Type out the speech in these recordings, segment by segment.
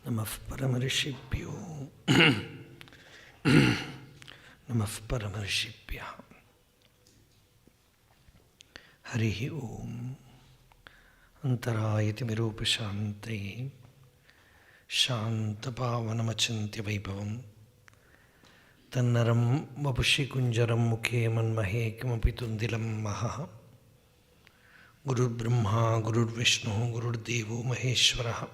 नमः परमऋषिभ्यो नमः परमऋषिभ्यः। हरिः ओम्। अन्तरायतिमिरूपशान्तये शान्तपावनमचिन्त्यवैभवं तन्नरं वपुषि कुञ्जरं मुखे मन्महे किमपि तुन्दिलं महः। गुरुर्ब्रह्मा गुरुर्विष्णुः गुरुर्देवो महेश्वरः।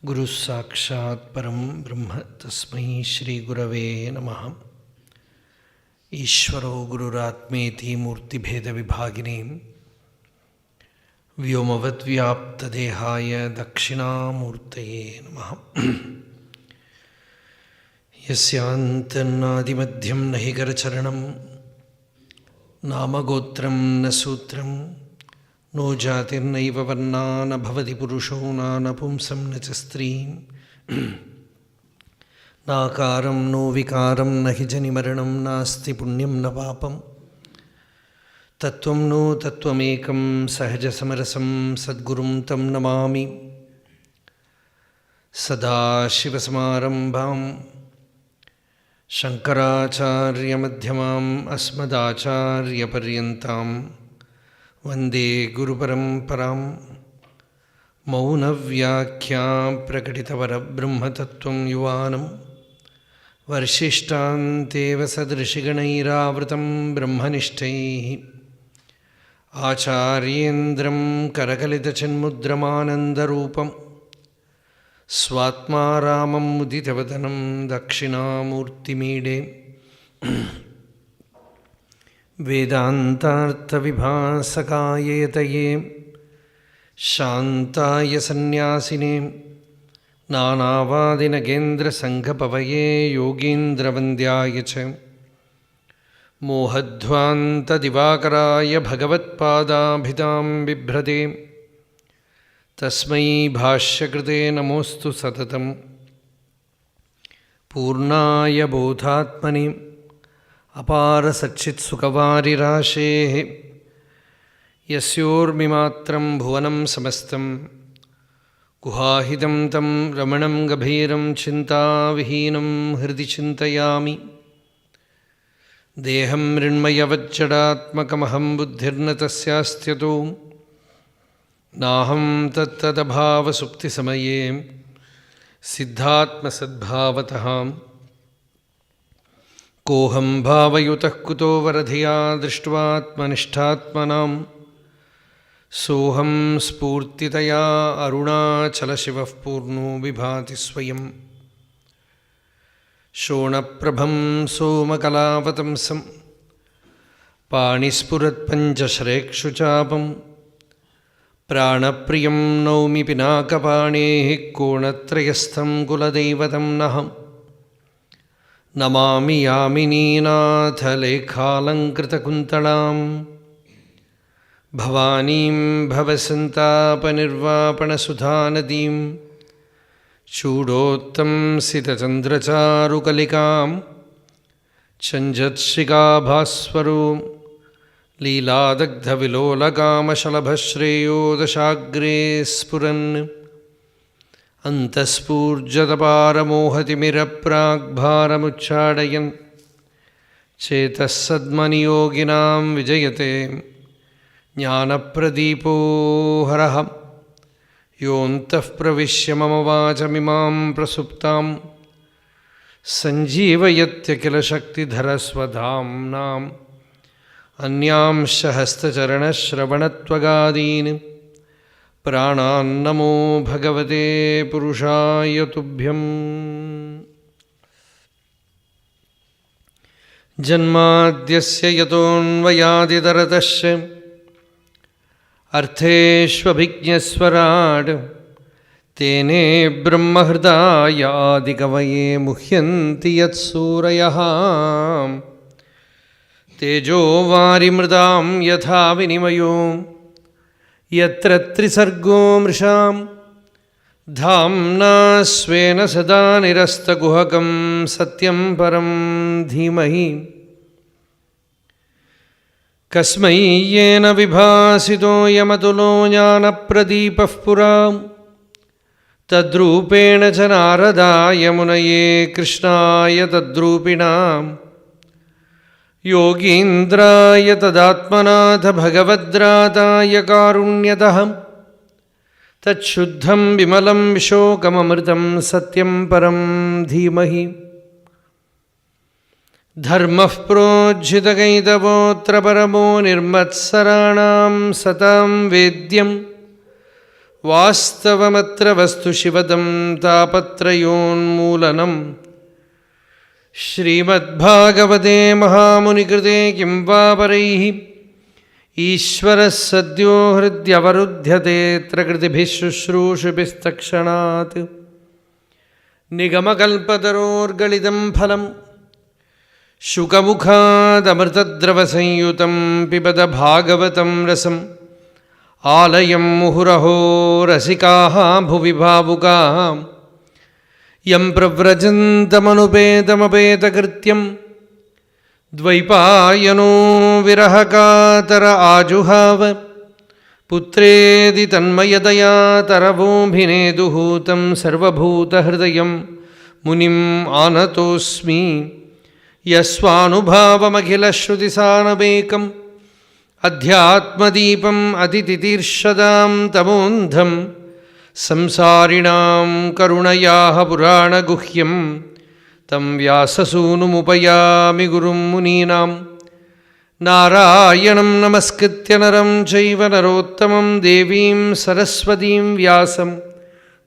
गुरुः साक्षात् परं ब्रह्म तस्मै श्रीगुरवे नमः। ईश्वरो गुरुरात्मेति मूर्तिभेदविभागिनीं व्योमवद्व्याप्तदेहाय दक्षिणामूर्तये नमः। यस्यान्तन्नादिमध्यं न हि करचरणं नामगोत्रं न सूत्रं नो जातिर्नैव वर्णा न भवति पुरुषो नानपुंसं न च स्त्रीं नाकारं नो विकारं न हि जनिमरणं नास्ति पुण्यं न पापं तत्त्वं नो तत्त्वमेकं सहजसमरसं सद्गुरुं तं नमामि। सदाशिवसमारम्भां शङ्कराचार्यमध्यमाम् अस्मदाचार्यपर्यन्तां वन्दे गुरुपरम्परां। मौनव्याख्या प्रकटितवरब्रह्मतत्त्वं युवानं वर्षिष्ठान्तेव सदृशिगणैरावृतं ब्रह्मनिष्ठैः आचार्येन्द्रं करकलितचिन्मुद्रमानन्दरूपं स्वात्मा रामं मुदितवदनं दक्षिणामूर्तिमीडे। वेदान्तार्थविभासकाय यतये शान्ताय सन्न्यासिने नानावादिनगेन्द्रसङ्घपवये योगीन्द्रवन्द्याय च मोहध्वान्तदिवाकराय भगवत्पादाभिधां बिभ्रते तस्मै भाष्यकृते नमोऽस्तु सततं। पूर्णाय बोधात्मने अपारसच्चित्सुखवारिराशेः यस्योर्मिमात्रं भुवनं समस्तं गुहाहितं तं रमणं गभीरं चिन्ताविहीनं हृदि चिन्तयामि। देहं मृण्मयवज्जडात्मकमहं बुद्धिर्न तस्यास्त्यतो नाहं तत्तदभावसुप्तिसमये सिद्धात्मसद्भावतः। कोऽहं भावयुतः कुतो वरधिया दृष्ट्वात्मनिष्ठात्मनां सोऽहं स्फूर्तितया अरुणाचलशिवः पूर्णो विभाति स्वयं। शोणप्रभं सोमकलावतंसं पाणिस्फुरत्पञ्चश्रेक्षुचापं प्राणप्रियं नौमि पिनाकपाणेः कोणत्रयस्थं कुलदैवतं नः। नमामि यामिनीनाथलेखालङ्कृतकुन्तलां भवानीं भवसन्तापनिर्वापणसुधानदीं चूडोत्तंसितचन्द्रचारुकलिकां चञ्जत्शिखाभास्वरो लीलादग्धविलोलकामशलभश्रेयो दशाग्रे स्फुरन् अन्तःस्फूर्जतपारमोहतिमिरप्राग्भारमुच्चाटयन् चेतः सद्मनियोगिनां विजयते ज्ञानप्रदीपो हरः। योऽन्तः प्रविश्य मम वाचमिमां प्रसुप्तां सञ्जीवयत्यखिलशक्तिधरस्वधाम्नाम् अन्यांश हस्तचरणश्रवणत्वगादीन् प्राणान्नमो भगवते पुरुषाय तुभ्यम्। जन्माद्यस्य यतोऽन्वयादितरतश्च अर्थेष्वभिज्ञस्वराट् तेने ब्रह्महृदायादिकवये मुह्यन्ति यत्सूरयः। तेजो वारिमृदां यथा विनिमयो यत्र त्रिसर्गो मृषां धाम्ना स्वेन सदा निरस्तकुहकं सत्यं परं धीमहि। कस्मै येन विभासितो यमतुलो ज्ञानप्रदीपः पुरा तद्रूपेण च नारदाय मुनये कृष्णाय तद्रूपिणां योगीन्द्राय तदात्मनाथ भगवद्राताय कारुण्यतः तच्छुद्धं विमलं विशोकममृतं सत्यं परं धीमहि धर्मः प्रोज्झितकैतवोऽत्र परमो निर्मत्सराणां सतां वेद्यं वास्तवमत्र वस्तु शिवदं तापत्रयोन्मूलनं श्रीमद्भागवते महामुनिकृते किं वा परैः ईश्वरः सद्यो हृद्यवरुध्यतेऽत्र कृतिभिः शुश्रूषुभिस्तक्षणात् निगमकल्पतरोर्गलितं फलं शुकमुखादमृतद्रवसंयुतं पिबत भागवतं रसम् आलयं मुहुरहो रसिकाः भुवि भावुकाः यं प्रव्रजन्तमनुपेतमपेतकृत्यं द्वैपायनो विरहकातर आजुहाव पुत्रेदि तन्मयतया तरवोऽभिनेदुः तं सर्वभूतहृदयं मुनिम् आनतोऽस्मि यस्वानुभावमखिलश्रुतिसानमेकम् अध्यात्मदीपम् अतितितीर्षदां तमोन्धं संसारिणां करुणयाः पुराणगुह्यं तं व्याससूनुमुपयामि गुरुं मुनीनां नारायणं नमस्कृत्य नरं चैव नरोत्तमं देवीं सरस्वतीं व्यासं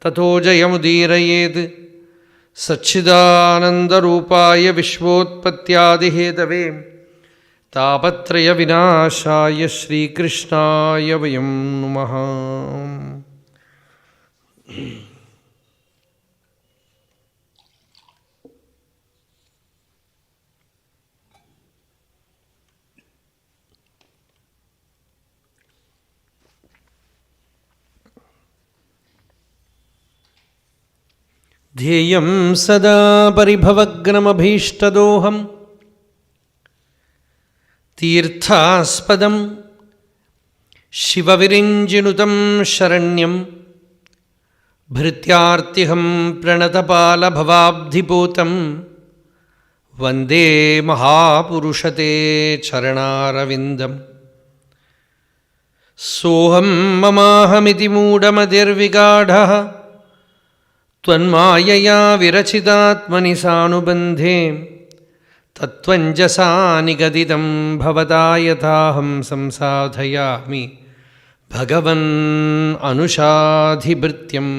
ततो जयमुदीरयेत् सच्चिदानन्दरूपाय विश्वोत्पत्त्यादिहेतवे तापत्रयविनाशाय श्रीकृष्णाय वयं नुमः। ध्येयं सदा परिभवग्नमभीष्टदोहं तीर्थास्पदं शिवविरिञ्जिनुतं शरण्यं भृत्यार्तिहं प्रणतपालभवाब्धिपूतं वन्दे महापुरुषते चरणारविन्दम् सोऽहं ममाहमिति मूढमतिर्विगाढः त्वन्मायया विरचितात्मनि सानुबन्धे तत्त्वञ्जसा निगदितं भवता यथाहं संसाधयामि भगवन् अनुशाधिभृत्यम्।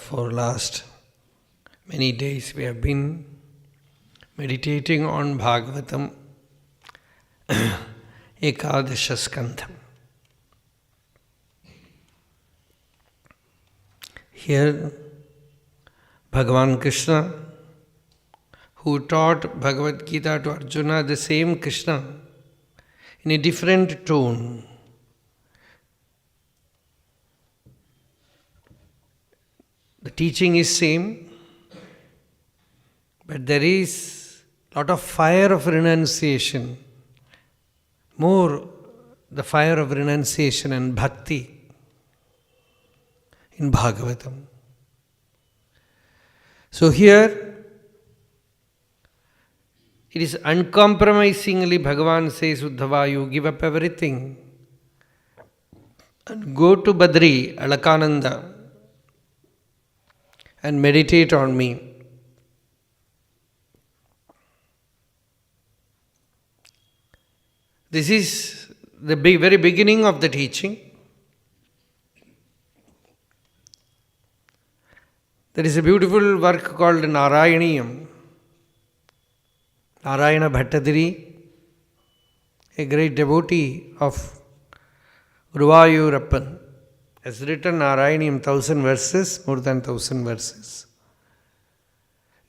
For last many days we have been meditating on Bhagavatam, Ekadasha Skandha. Here, Bhagavan Krishna, who taught Bhagavad Gita to Arjuna, the same Krishna, in a different tone, the teaching is same, but there is a lot of fire of renunciation, more the fire of renunciation and bhakti in Bhagavatam. So here, it is uncompromisingly Bhagavan says, Uddhava, you give up everything and go to Badri, Alakananda, and meditate on me. This is the very beginning of the teaching. There is a beautiful work called Narayaniyam. Narayana Bhattadiri, a great devotee of Guruvayurappan, has written Narayaniyam, 1,000 verses, more than 1,000 verses.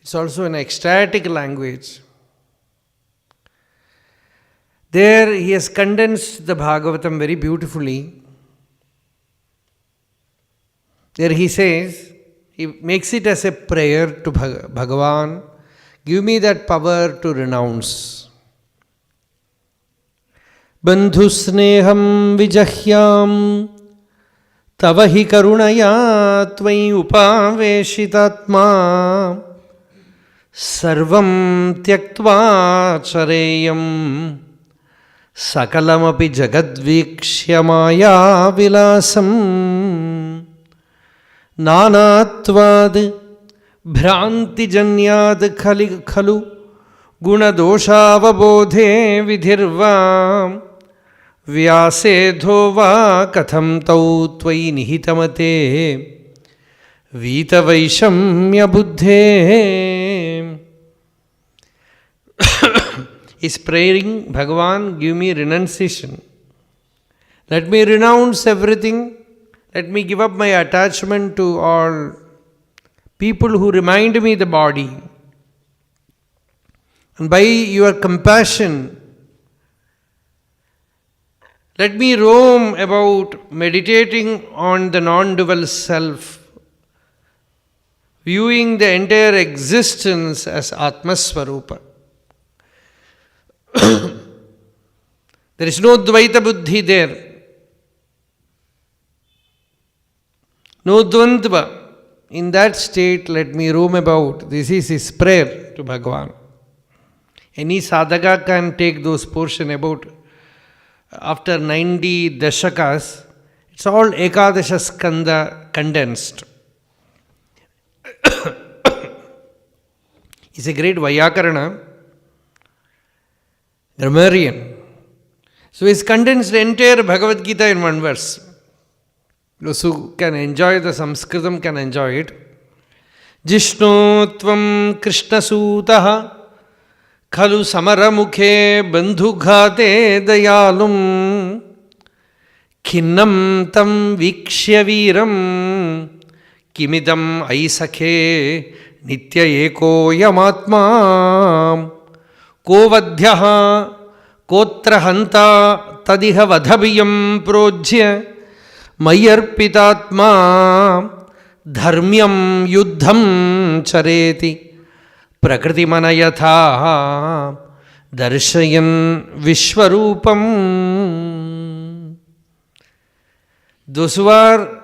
It's also an ecstatic language. There he has condensed the Bhagavatam very beautifully. There he says, he makes it as a prayer to Bhagavan, Give me that power to renounce. Bandhusneham vijahyam tavahi karunaya tvai upaveshitatma sarvam tyaktva chareyam sakalamapi jagadvikshya maya vilasam nanatvad भ्रांतिजन्याद खलु गुणदोषावबोधे विधिर्वा व्यासेधो वा कथं तौ त्वयि निहितमते वीतवैषम्यबुद्धे. Is praying, Bhagavan, give me renunciation. Let me renounce everything. Let me give up my attachment to all people who remind me the body. And by your compassion, let me roam about meditating on the non-dual self, viewing the entire existence as Atma Swarupa. There is no Dvaita Buddhi there, no Dvandva. In that state, let me roam about. This is his prayer to Bhagavan. Any sadhaka can take those portions about after 90 dashakas. It's all Ekadasha Skanda condensed. He's a great Vyakarana, grammarian. So he's condensed the entire Bhagavad Gita in one verse. Those who can enjoy the Sanskritam can enjoy it. Jishno tvam Krishna sutaha khalu samaramukhe bandhughate dayalum khinnam tam vikshya viram kimidam aisakhe nitya eko yamatma kovadhyaha kotrahanta tadiha vadhabiyam projya Mayarpitatma dharmyam yuddham chareti prakritimana darshayan vishwarupam. Those who are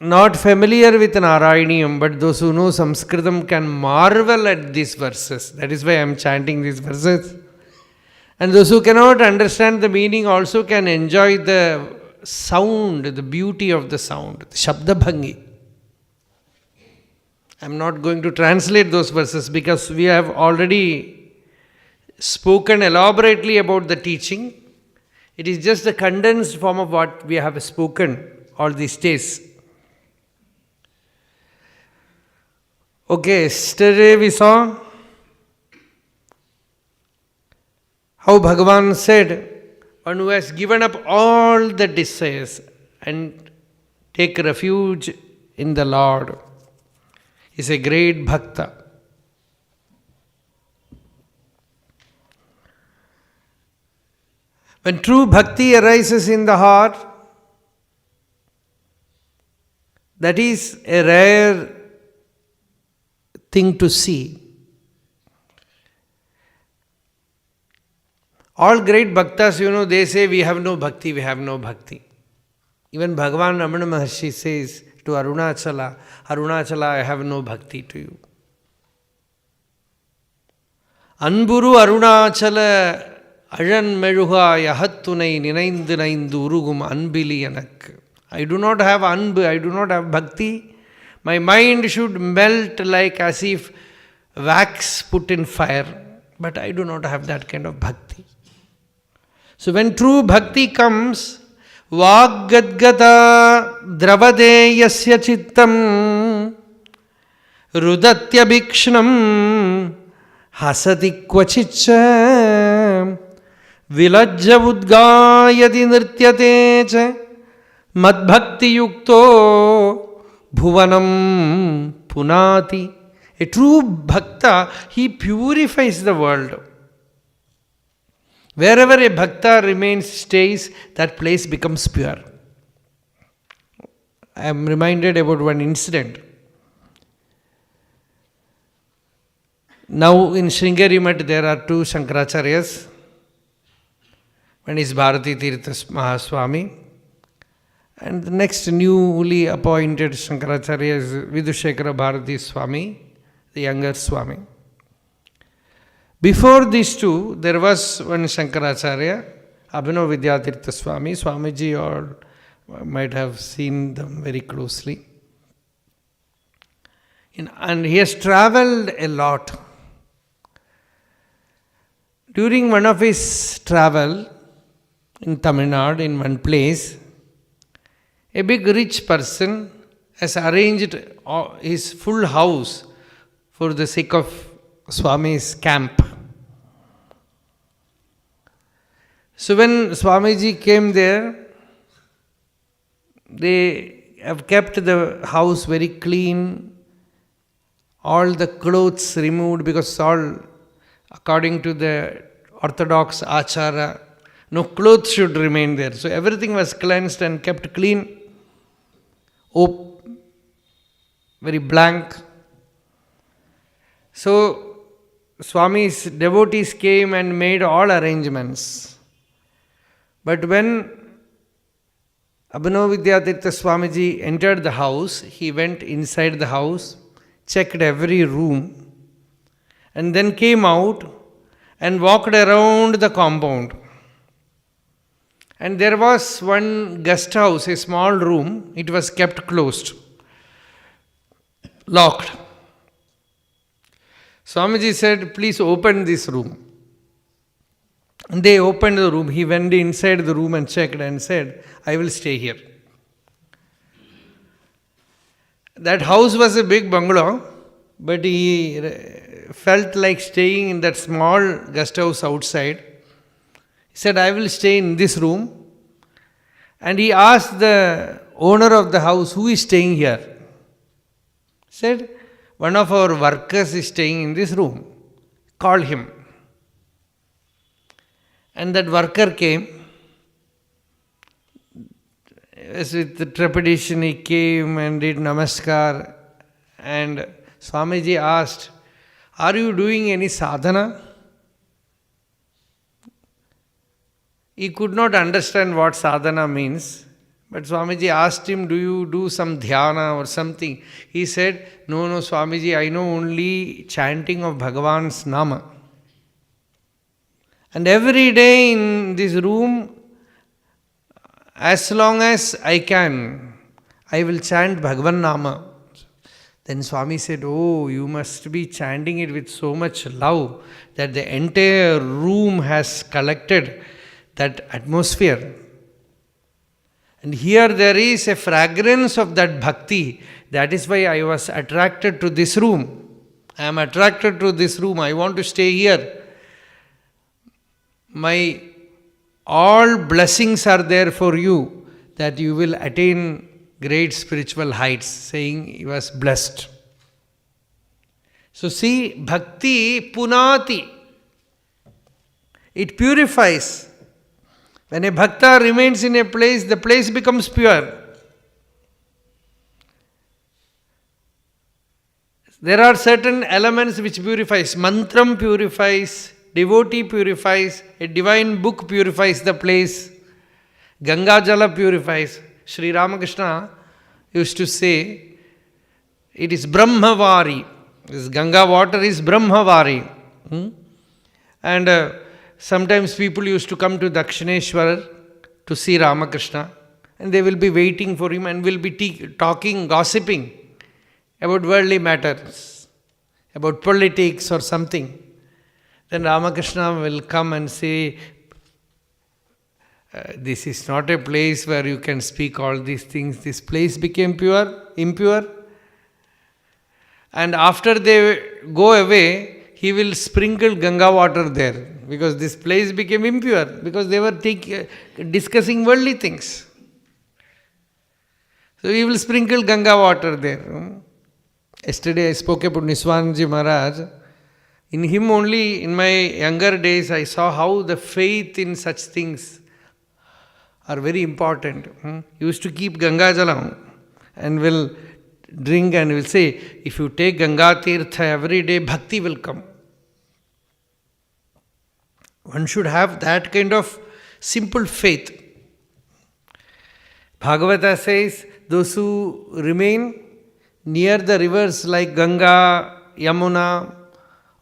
not familiar with Narayaniam, but those who know Sanskritam can marvel at these verses. That is why I am chanting these verses. And those who cannot understand the meaning also can enjoy the sound, the beauty of the sound, the Shabda Bhangi. I am not going to translate those verses because we have already spoken elaborately about the teaching. It is just the condensed form of what we have spoken all these days. Okay, yesterday we saw how Bhagavan said, one who has given up all the desires and take refuge in the Lord is a great bhakta. When true bhakti arises in the heart, that is a rare thing to see. All great bhaktas, they say we have no bhakti, we have no bhakti. Even Bhagavan Ramana Maharshi says to Arunachala, Arunachala, I have no bhakti to you. Anburu Arunachala Ajan Meruha Yahattunai Ninaindu Naindu Urugum Anbili Yanak. I do not have anbu, I do not have bhakti. My mind should melt like as if wax put in fire. But I do not have that kind of bhakti. So when true bhakti comes, Vaggadgata dravade yasya chittam rudatya bhikshnam hasati kvachicha vilajja udgayati nrityate cha madbhakti yukto bhuvanam punati. A true bhakta, he purifies the world. Wherever a bhakta stays, that place becomes pure. I am reminded about one incident. Now in Sringeri Mutt there are two Shankaracharyas. One is Bharati Tirtha Mahaswami, and the next newly appointed Shankaracharya is Vidushekara Bharati Swami, the younger Swami. Before these two, there was one Shankaracharya, Abhinav Vidyatirtha Swami. Swamiji all might have seen them very closely. And he has traveled a lot. During one of his travel in Tamil Nadu, in one place, a big rich person has arranged his full house for the sake of Swami's camp. So when Swamiji came there, they have kept the house very clean, all the clothes removed, because all according to the orthodox achara, no clothes should remain there. So everything was cleansed and kept clean, very blank. So Swami's devotees came and made all arrangements. But when Abhinav Vidyatirtha Swamiji entered the house, he went inside the house, checked every room, and then came out and walked around the compound. And there was one guest house, a small room, it was kept closed, locked. Swamiji said, please open this room. And they opened the room. He went inside the room and checked and said, I will stay here. That house was a big bungalow, but he felt like staying in that small guest house outside. He said, I will stay in this room. And he asked the owner of the house, who is staying here? He said, one of our workers is staying in this room. Call him. And that worker came. As with trepidation he came and did namaskar. And Swamiji asked, are you doing any sadhana? He could not understand what sadhana means. But Swamiji asked him, do you do some dhyana or something? He said, no, Swamiji, I know only chanting of Bhagavan's nama. And every day in this room, as long as I can, I will chant Bhagavan nama. Then Swami said, oh, you must be chanting it with so much love that the entire room has collected that atmosphere. And here there is a fragrance of that bhakti. That is why I was attracted to this room. I am attracted to this room. I want to stay here. My all blessings are there for you, that you will attain great spiritual heights, saying he was blessed. So see, bhakti punati. It purifies. When a bhakta remains in a place, the place becomes pure. There are certain elements which purifies. Mantram purifies, devotee purifies, a divine book purifies the place. Ganga Jala purifies. Sri Ramakrishna used to say, it is Brahmavari. This Ganga water is Brahmavari. And sometimes people used to come to Dakshineshwar to see Ramakrishna, and they will be waiting for him and will be talking, gossiping about worldly matters, about politics or something. Then Ramakrishna will come and say, this is not a place where you can speak all these things. This place became impure. And after they go away, he will sprinkle Ganga water there, because this place became impure, because they were discussing worldly things. So he will sprinkle Ganga water there. Yesterday I spoke about Niswanji Maharaj. In him only, in my younger days, I saw how the faith in such things are very important. He used to keep Ganga Jalam and will drink and will say, if you take Ganga Tirtha every day, bhakti will come. One should have that kind of simple faith. Bhagavata says, those who remain near the rivers like Ganga, Yamuna,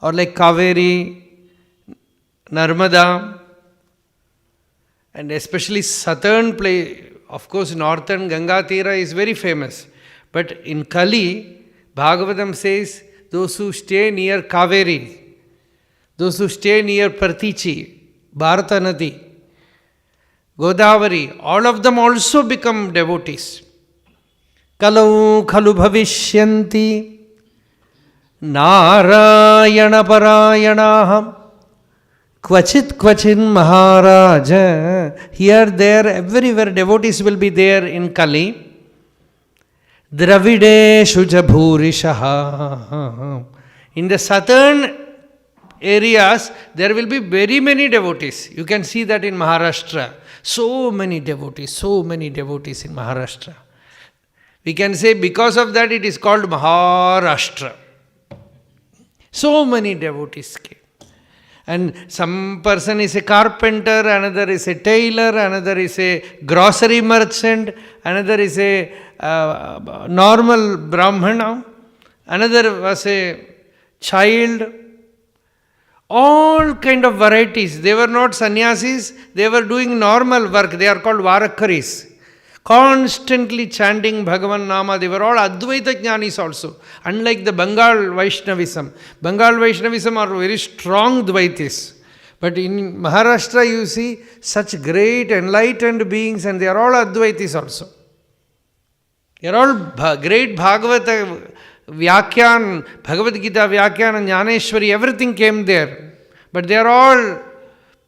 or like Kaveri, Narmada, and especially southern place, of course northern Ganga Tira is very famous. But in Kali, Bhagavatam says, those who stay near Kaveri, those who stay near Pratichi, Bharata Nadi, Godavari, all of them also become devotees. Kalau khalu bhavishyanti Narayana Parayanaham Kvachit Kvachin Maharaja. Here, there, everywhere devotees will be there in Kali. Dravideshu Bhurishaha. In the southern areas, there will be very many devotees. You can see that in Maharashtra. So many devotees in Maharashtra. We can say because of that it is called Maharashtra. So many devotees came. And some person is a carpenter, another is a tailor, another is a grocery merchant, another is a normal Brahmana, another was a child. All kind of varieties. They were not sannyasis, they were doing normal work. They are called Varakaris. Constantly chanting Bhagavan Nama. They were all Advaita Jnanis also. Unlike the Bengal Vaishnavism. Bengal Vaishnavism are very strong Dvaitis. But in Maharashtra you see such great enlightened beings and they are all Advaitis also. They are all great Bhagavata Vyakyan, Bhagavad Gita Vyakyan and Jnaneshwari, everything came there. But they are all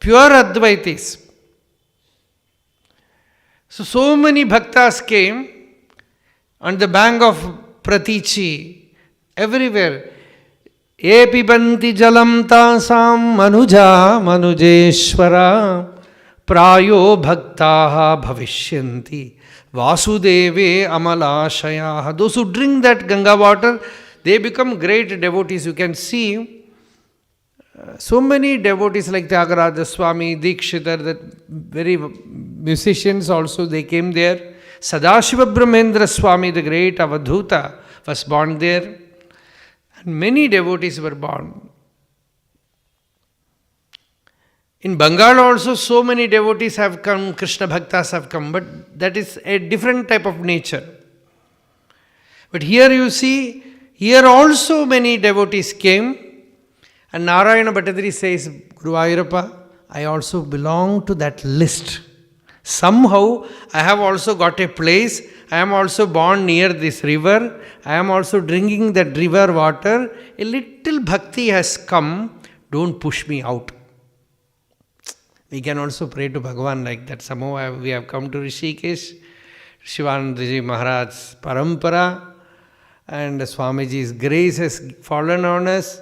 pure Advaitis. So many bhaktas came on the bank of Pratichi, everywhere. Epi banti jalam tasam manuja manujeshwara prayo bhaktaha bhavishyanti vasudeve amalashaya. Those who drink that Ganga water, they become great devotees. You can see so many devotees like Tyagaraja Swami, Dikshitar, that very musicians also, they came there. Sadashiva Brahmendra Swami, the great Avadhuta, was born there. And many devotees were born. In Bengal also so many devotees have come, Krishna Bhaktas have come, but that is a different type of nature. But here you see, here also many devotees came. And Narayana Bhattadri says, Guru Ayurappa, I also belong to that list. Somehow I have also got a place. I am also born near this river. I am also drinking that river water. A little bhakti has come. Don't push me out. We can also pray to Bhagavan like that. Somehow we have come to Rishikesh, Shivanandaji Maharaj's parampara, and Swamiji's grace has fallen on us.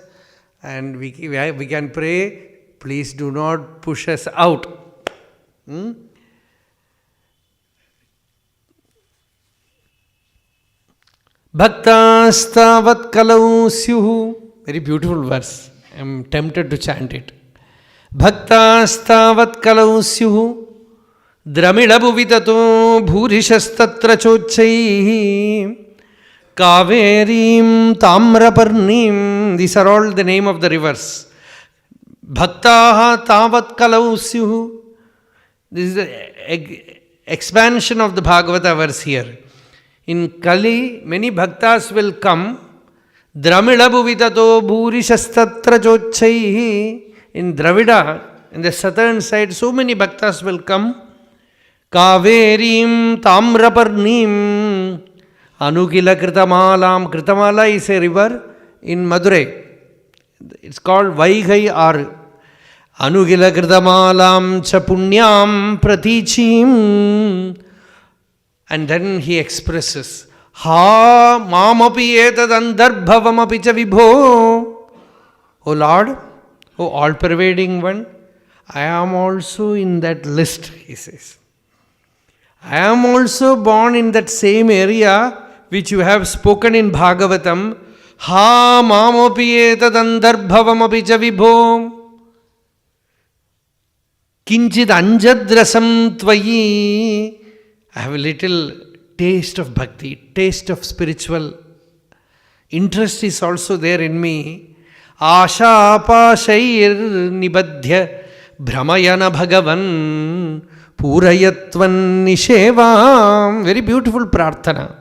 And we can pray, please do not push us out. Bhaktastavat kalau syuhu. Very beautiful verse. I am tempted to chant it. Bhaktastavat kalau syuhu dramidabu vitato bhurishastatra chochaihi Kaverim Tamraparnim. These are all the name of the rivers. Bhaktaha Tavat Kalausyuhu. This is the expansion of the Bhagavata verse here. In Kali, many bhaktas will come. Dramidabu vitato bhurishastatra chochaihi. In Dravida, in the southern side, so many bhaktas will come. Kaverim Tamraparnim. Anugila Kritamalam. Kritamala is a river in Madurai. It's called Vaigai Aru. Anugila Kritamalam cha punyam pratichim. And then he expresses, Ha mamapi etad andarbhavamapi cha vibho. O Lord, O all-pervading one, I am also in that list, he says. I am also born in that same area which you have spoken in Bhagavatam. Ha mamapi etad andarbhavamapi cha vibho. Kinchid anjadrasam tvayi. I have a little taste of bhakti, taste of spiritual interest is also there in me. Asha apashayir nibadhya Brahmayana Bhagavan Purayatvan Nishevam. Very beautiful prarthana.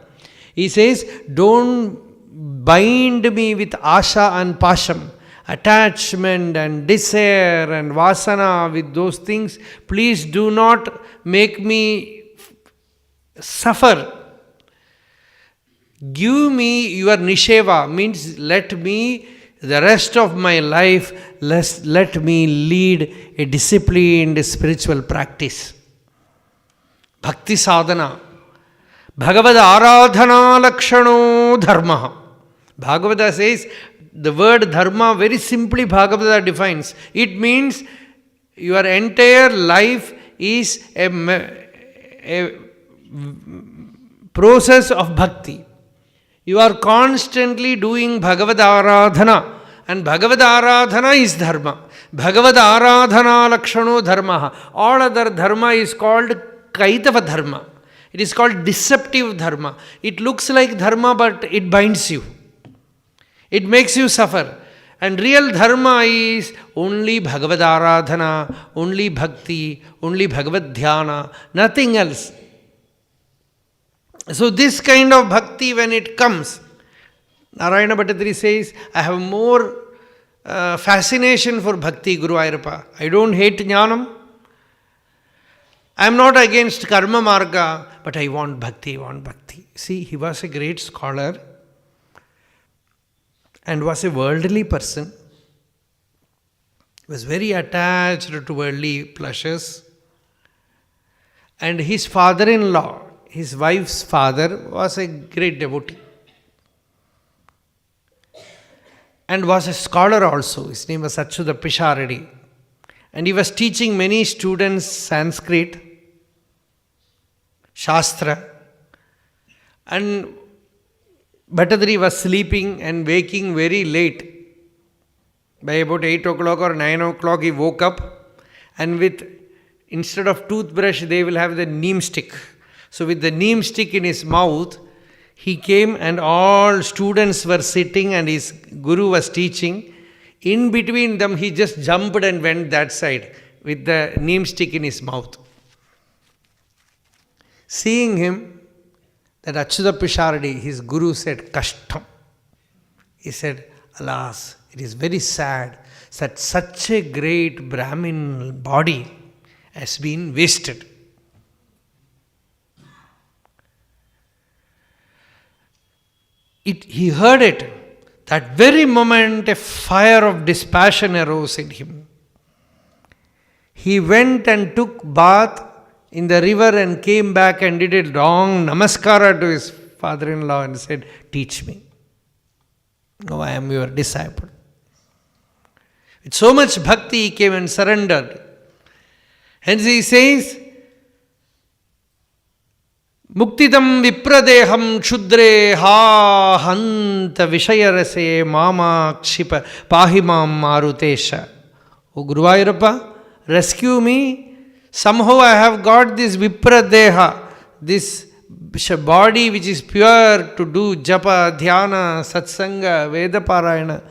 He says, don't bind me with asha and pasham, attachment and desire and vasana with those things. Please do not make me suffer. Give me your nisheva, means let me, the rest of my life, let me lead a disciplined spiritual practice. Bhakti sadhana. Bhagavata aradhana lakshano dharma. Bhagavata says, the word dharma very simply Bhagavata defines. It means your entire life is a process of bhakti. You are constantly doing Bhagavata aradhana, and Bhagavata aradhana is dharma. Bhagavata aradhana lakshano dharma. All other dharma is called kaitava dharma. It is called deceptive dharma. It looks like dharma, but it binds you. It makes you suffer. And real dharma is only Bhagavata aradhana, only bhakti, only Bhagavad dhyana, nothing else. So this kind of bhakti, when it comes, Narayana Bhattacharya says, I have more fascination for bhakti, Guru Ayappa. I don't hate jnanam. I am not against karma marga, but I want bhakti, See, he was a great scholar and was a worldly person. He was very attached to worldly pleasures. And his father-in-law, his wife's father, was a great devotee. And was a scholar also. His name was Achyuta Pisharadi. And he was teaching many students Sanskrit, Shastra. And Bhattacharya was sleeping and waking very late. By about 8 o'clock or 9 o'clock he woke up, and instead of toothbrush they will have the neem stick. So with the neem stick in his mouth, he came and all students were sitting and his guru was teaching. In between them he just jumped and went that side with the neem stick in his mouth. Seeing him, that Achyuta Pisharadi, his guru, said, Kashtam. He said, alas, it is very sad that such a great Brahmin body has been wasted. He heard it. That very moment, a fire of dispassion arose in him. He went and took bath in the river and came back and did a long namaskara to his father-in-law and said, teach me. Now I am your disciple. With so much bhakti he came and surrendered. Hence he says, Muktidam vipradeham kshudre ha hanta vishayarase mama kshipa pahimam marutesha. O Guru Ayappa, rescue me. Somehow I have got this vipradeha, this body which is pure to do japa, dhyana, satsanga, veda parayana,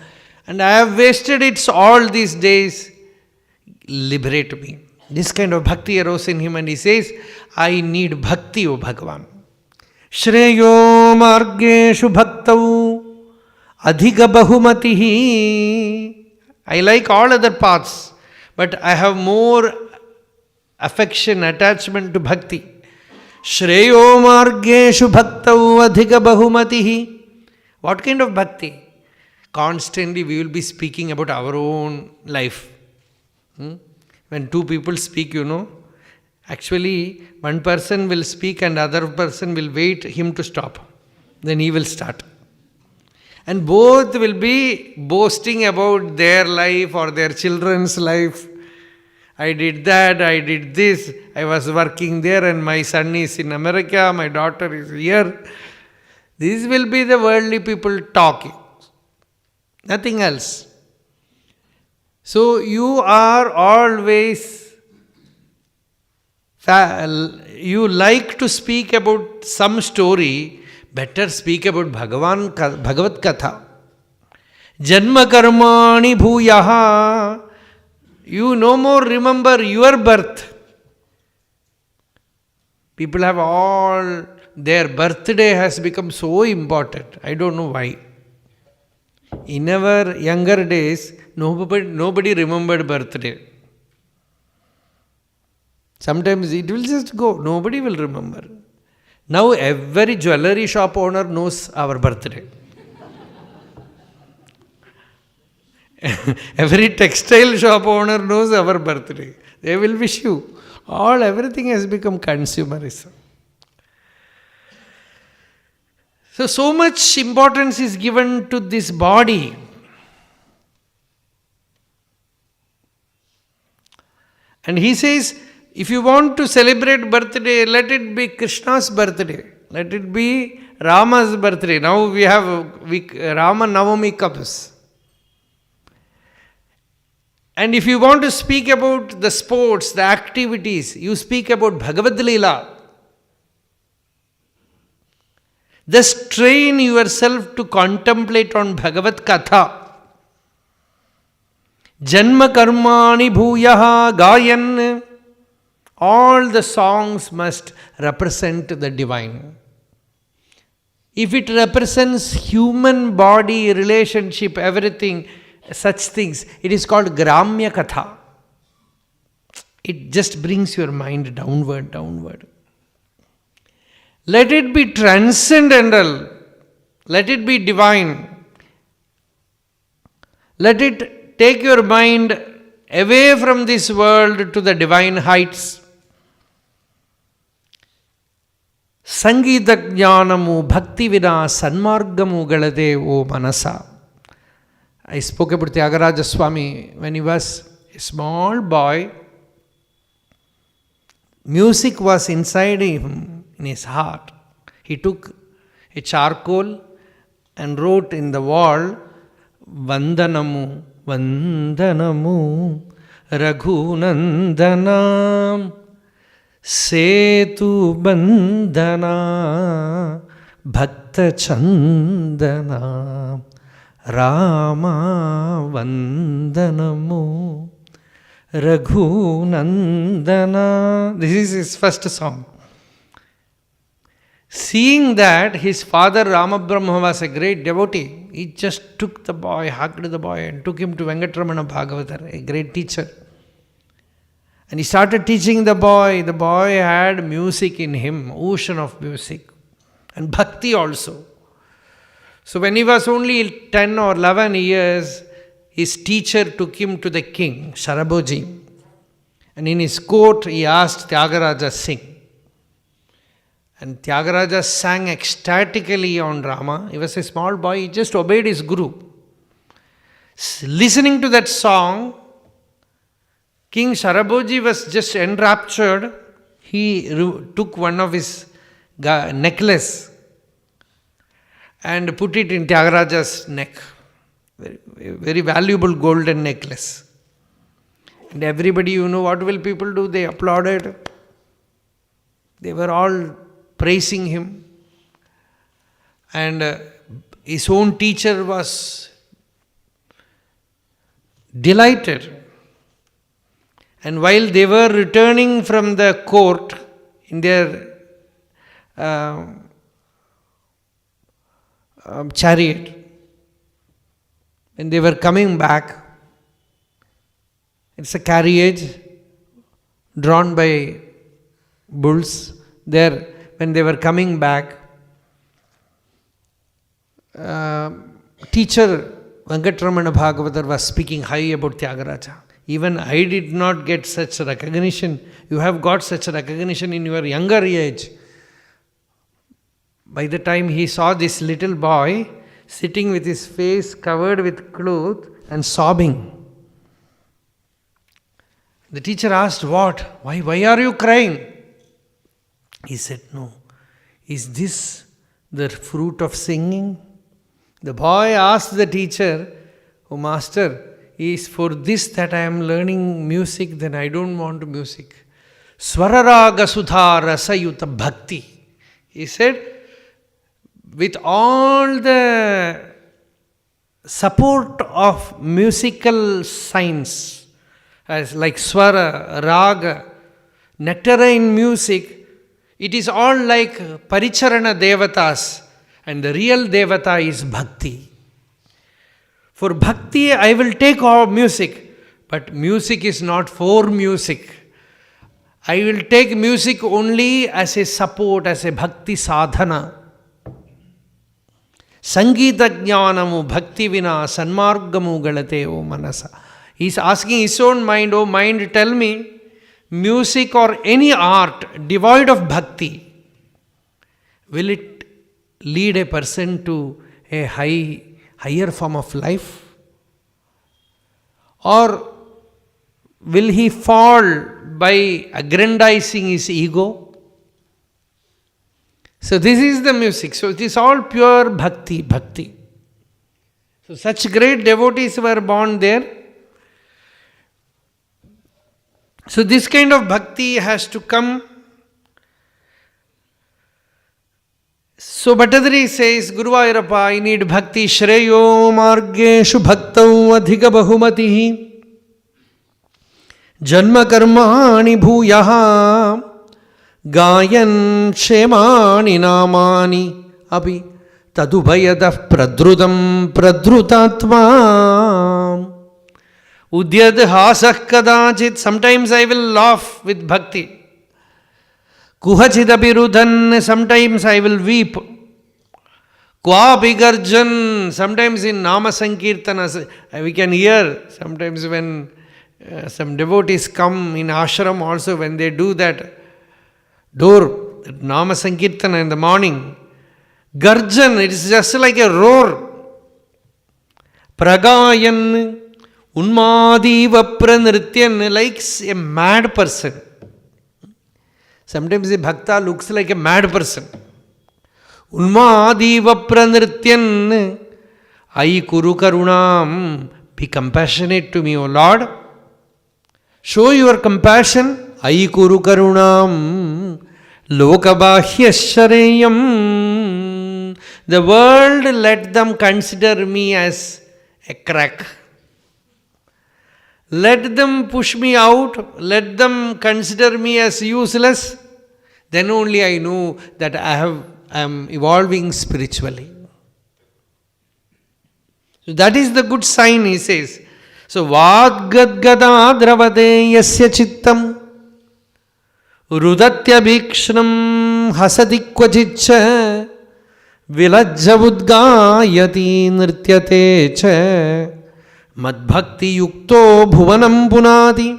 and I have wasted it all these days. Liberate me. This kind of bhakti arose in him and he says, I need bhakti, O Bhagavan. Shreyo margeshu bhaktau adhiga bahumatihi. I like all other paths, but I have more affection, attachment to bhakti. Shreyo margeshu bhaktau adhiga bahumatihi. What kind of bhakti? Constantly we will be speaking about our own life. When two people speak, actually one person will speak and other person will wait him to stop. Then he will start. And both will be boasting about their life or their children's life. I did that, I did this, I was working there and my son is in America, my daughter is here. This will be the worldly people talking. Nothing else. So you are always You like to speak about some story, better speak about Bhagavat Katha. Janma karmani bhuyaha. You no more remember your birth. People have all, their birthday has become so important. I don't know why. In our younger days, nobody remembered birthday. Sometimes it will just go, nobody will remember. Now every jewelry shop owner knows our birthday. Every textile shop owner knows our birthday. They will wish you. Everything has become consumerism. So much importance is given to this body. And he says, if you want to celebrate birthday, let it be Krishna's birthday. Let it be Rama's birthday. Now we have Rama Navami comes. And if you want to speak about the sports, the activities, you speak about Bhagavad Leela. Just train yourself to contemplate on Bhagavad Katha. Janma karmani bhuyaha gayan. All the songs must represent the divine. If it represents human body, relationship, everything, such things, it is called Gramya Katha. It just brings your mind downward. Let it be transcendental. Let it be divine. Let it take your mind away from this world to the divine heights. Sangita jnanamu bhakti vina sanmargamu galade o manasa. I spoke about Tyagaraja Swami when he was a small boy. Music was inside him, in his heart. He took a charcoal and wrote in the wall, Vandanamu, Vandanamu, Raghunandanam, Setu Bandana, Bhakta Chandana, Rama Vandanamu, Raghunandana. This is his first song. Seeing that his father Rama Brahma was a great devotee, he just took the boy, hugged the boy and took him to Venkataraman Bhagavata, a great teacher. And he started teaching the boy. The boy had music in him, ocean of music, and bhakti also. So when he was only 10 or 11 years, his teacher took him to the king, Sharaboji. And in his court, he asked Tyagaraja sing. And Tyagaraja sang ecstatically on Rama. He was a small boy, he just obeyed his guru. Listening to that song, King Sharaboji was just enraptured. He took one of his necklace and put it in Tyagaraja's neck. Very, very valuable golden necklace. And everybody, what will people do? They applauded. They were all praising him. And his own teacher was delighted. And while they were returning from the court in their chariot, when they were coming back, it's a carriage drawn by bulls. There, when they were coming back, teacher Venkataraman Bhagavatar was speaking high about Tyagaraja. Even I did not get such recognition. You have got such recognition in your younger age. By the time he saw this little boy sitting with his face covered with cloth and sobbing, the teacher asked, "What? Why are you crying?" He said, "No. Is this the fruit of singing?" The boy asked the teacher, "Oh master, is for this that I am learning music, then I don't want music." Swararaga Sudha Rasayuta Bhakti. He said, with all the support of musical science, as like Swara, Raga, nectarine music, it is all like Paricharana Devatas, and the real Devata is Bhakti. For Bhakti, I will take all music, but music is not for music. I will take music only as a support, as a Bhakti sadhana. Sangita jnanamu bhakti vina sanmargamu galate o manasa. He is asking his own mind, oh mind, tell me, music or any art devoid of bhakti, will it lead a person to a higher form of life? Or will he fall by aggrandizing his ego? So this is the music. So it is all pure bhakti, bhakti. So such great devotees were born there. So this kind of bhakti has to come. So Bhattadri says, Guruvayurappa, I need bhakti. Shreyo margeshu bhaktau adhika bahumatihi. Janma karmani bhuyaha. Gayan shemani namani. Api tadubhayadah pradrudam pradrutatma. Udyad hasah kadachit. Sometimes I will laugh with bhakti. Kuhachidabirudan. Sometimes I will weep. Kvabigarjan. Sometimes in Nama Sankirtana we can hear. Sometimes when some devotees come in ashram also, when they do that door, that Nama Sankirtana in the morning, Garjan, it is just like a roar. Pragayan. Unmadiva pranrityan, like a mad person. Sometimes a bhakta looks like a mad person. Unmadiva pranrityan, Ai kuru karunam, be compassionate to me, O Lord. Show your compassion. Ai kuru karunam, lokabahyasyareyam. The world, let them consider me as a crack. Let them push me out, let them consider me as useless, then only I know that I am evolving spiritually. So that is the good sign, he says. So Vadgadgada dravade yasya chittam rudatya bhikshnam hasadikvajitcha vilajjavudgayati nrityate cha. Madbhakti yukto bhuvanam punadi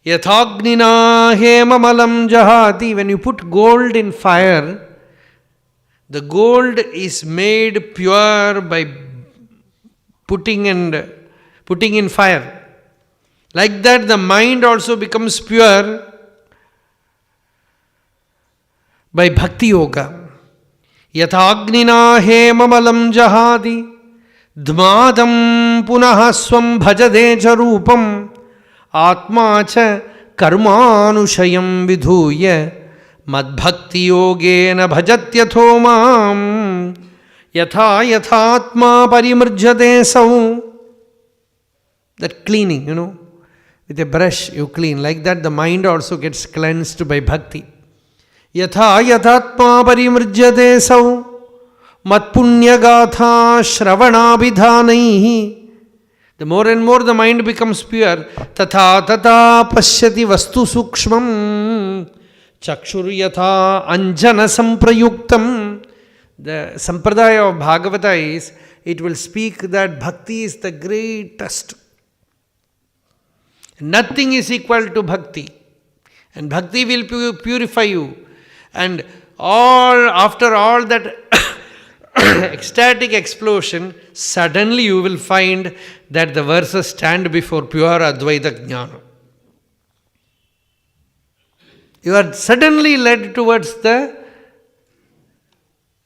yathagnina hemamalam jahati. When you put gold in fire, the gold is made pure by putting in fire. Like that, the mind also becomes pure by bhakti yoga. Yathagnina hemamalam jahati Dmadam punaha swam bhajadecha rupam atma cha karmanushayam vidhuya madbhakti yogena bhajatyatho mam yatha yathatma parimrjate sau. That cleaning, with a brush you clean. Like that the mind also gets cleansed by bhakti. Yatha yathatma parimrjate sau. Matpunyagatha shravanabhidhanaihi. The more and more the mind becomes pure, tatha tata pashyati vastu sukshmam chakshur yatha anjana samprayuktam. The sampradaya of Bhagavata is, it will speak that bhakti is the greatest. Nothing is equal to bhakti. And bhakti will purify you. And after all that ecstatic explosion, suddenly you will find that the verses stand before pure Advaita Jnana. You are suddenly led towards the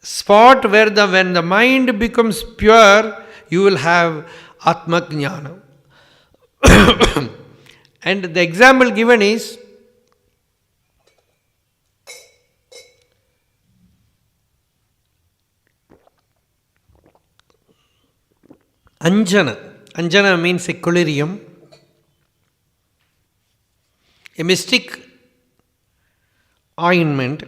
spot where when the mind becomes pure, you will have Atma Jnana. And the example given is, Anjana. Anjana means a collyrium. A mystic ointment.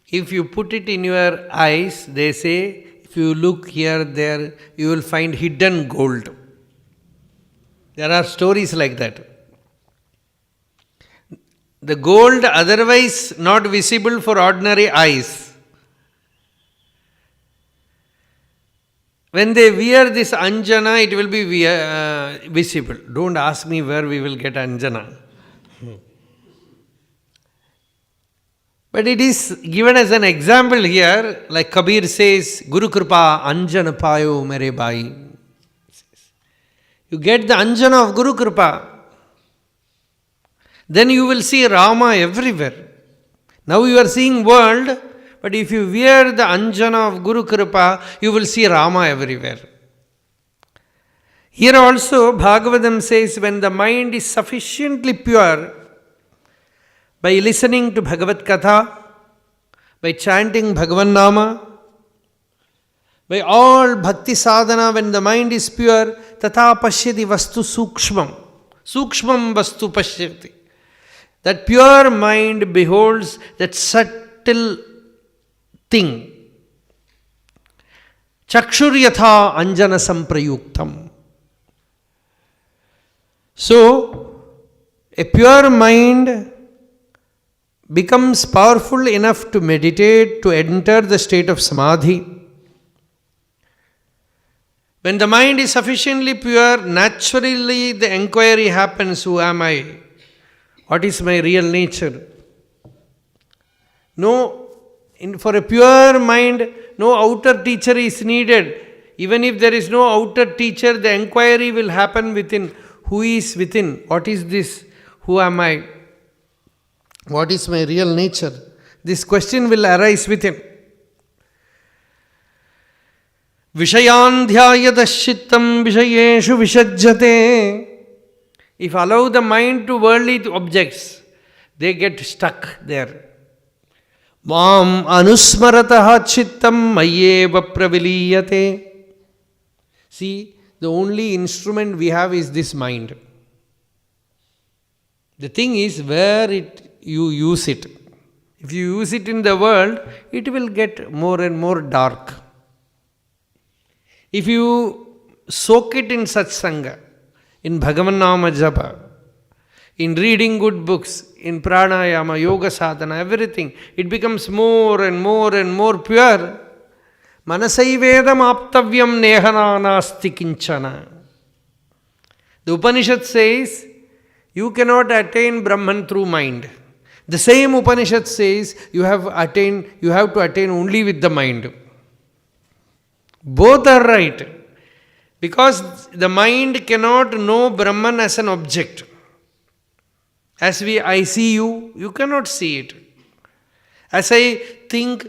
If you put it in your eyes, they say, if you look here, there, you will find hidden gold. There are stories like that. The gold otherwise not visible for ordinary eyes. When they wear this Anjana, it will be visible. Don't ask me where we will get Anjana. But it is given as an example here, like Kabir says, Guru Kripa Anjana Payo Mere Bhai. You get the Anjana of Guru Kripa, then you will see Rama everywhere. Now you are seeing world, but if you wear the Anjana of Guru Kripa, you will see Rama everywhere. Here also Bhagavatam says, when the mind is sufficiently pure, by listening to Bhagavad Katha, by chanting Bhagavan Nama, by all bhakti sadhana, when the mind is pure, tata pashyati vastu sukshmam. Sukshmam vastu pashyati. That pure mind beholds that subtle thing. Chakshuryatha anjana samprayuktam. So, a pure mind becomes powerful enough to meditate, to enter the state of samadhi. When the mind is sufficiently pure, naturally the inquiry happens, who am I? What is my real nature? For a pure mind, no outer teacher is needed. Even if there is no outer teacher, the inquiry will happen within. Who is within? What is this? Who am I? What is my real nature? This question will arise within. Vishayandhyayadashittam vishayeshu vishajjate. If allow the mind to worldly objects, they get stuck there. Mam anusmarataha chittam mayyeva praviliyate. See, the only instrument we have is this mind. The thing is where you use it. If you use it in the world, it will get more and more dark. If you soak it in satsanga, in Bhagavan Nama Japa, in reading good books, in pranayama, yoga sadhana, everything, it becomes more and more and more pure. Manasaivedam aptavyam nehana nasti kinchana. The Upanishad says, you cannot attain Brahman through mind. The same Upanishad says, you have to attain only with the mind. Both are right. Because the mind cannot know Brahman as an object. As I see you, you cannot see it. As I think,